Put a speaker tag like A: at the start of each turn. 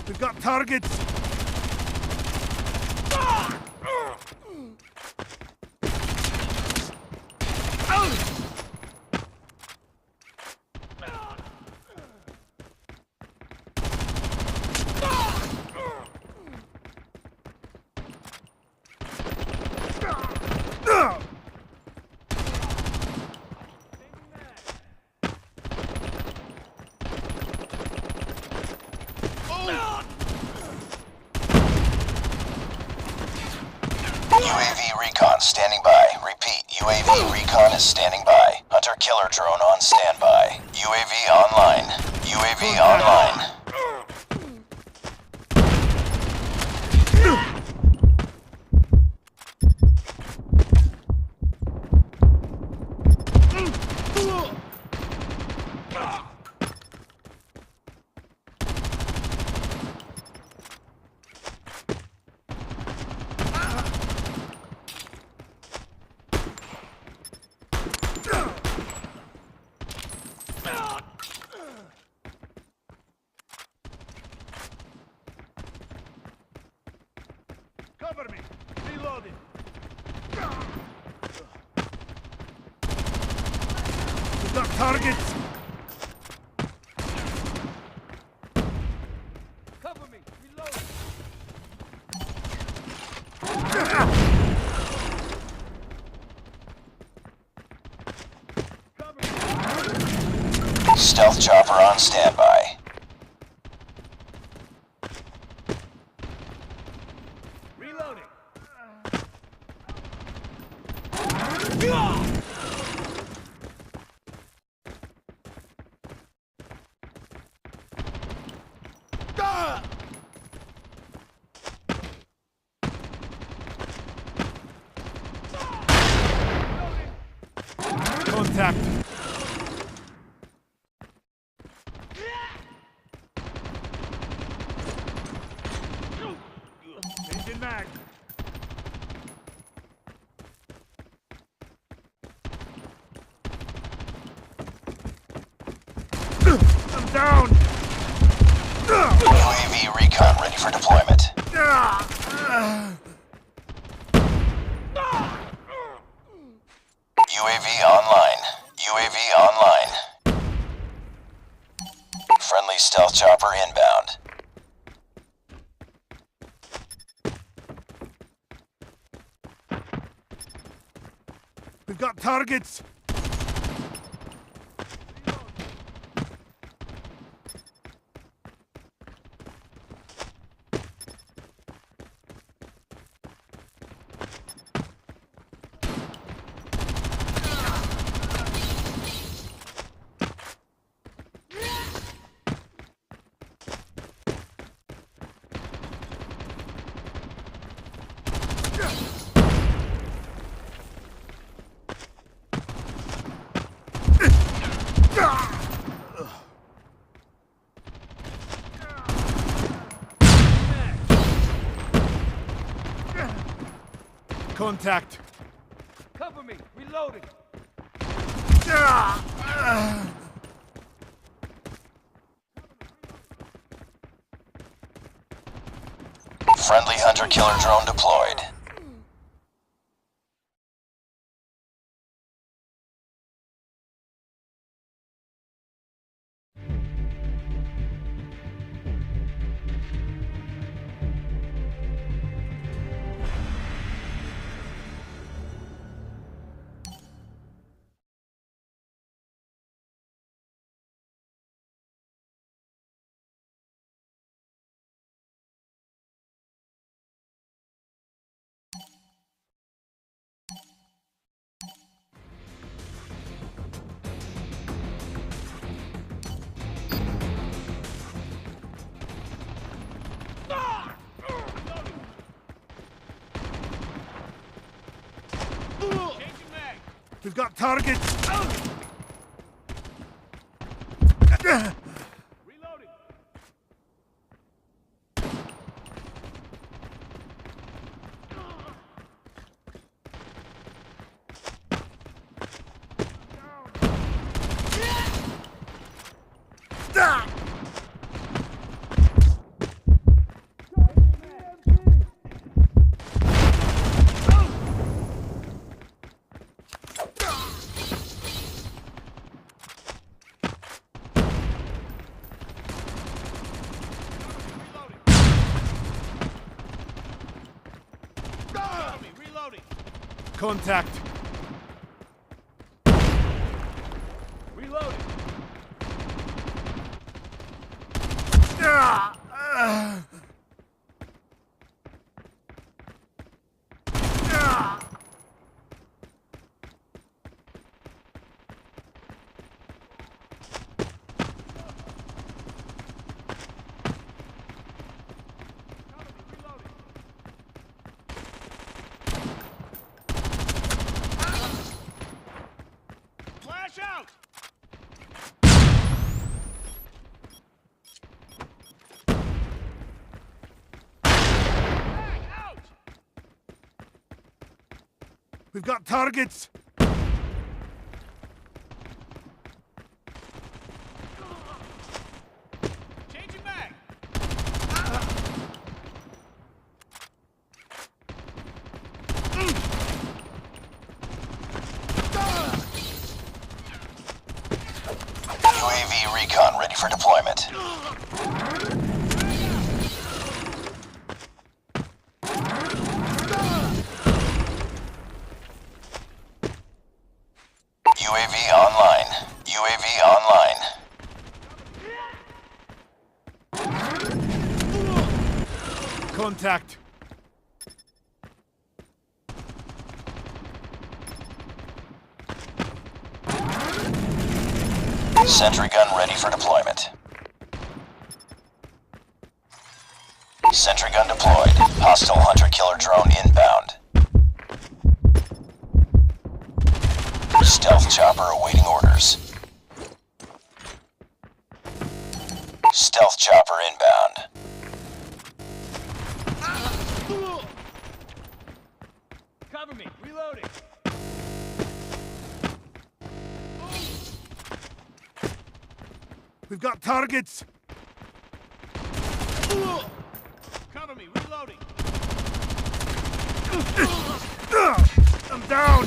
A: We've got targets!
B: UAV recon standing by. Repeat, UAV recon is standing by. Hunter-killer drone on standby. UAV online. UAV online.
A: Cover me! Reloading! We've got targets! Cover me! Reloading!
B: Stealth chopper on standby.
A: Reloading! Contact! Changing mag! I'm down!
B: UAV recon ready for deployment. UAV online. UAV online. Friendly stealth chopper inbound.
A: We've got targets!
C: Contact.
A: Cover me. Reloading.
B: Friendly hunter-killer drone deployed.
A: Changing mag.
C: We've got targets.
A: Reloading. Cover me. Reloading.
C: Contact.
A: Reloading. Flash out! Mag out!
C: We've got targets.
A: Changing mag!
B: UAV recon ready for deployment. UAV online. UAV online.
C: Contact.
B: Sentry gun ready for deployment. Sentry gun deployed. Hostile hunter-killer drone inbound. Stealth chopper awaiting orders. Stealth chopper inbound.
A: Cover me. Reloading.
C: We've got targets.
A: Cover me. Reloading.
C: I'm down.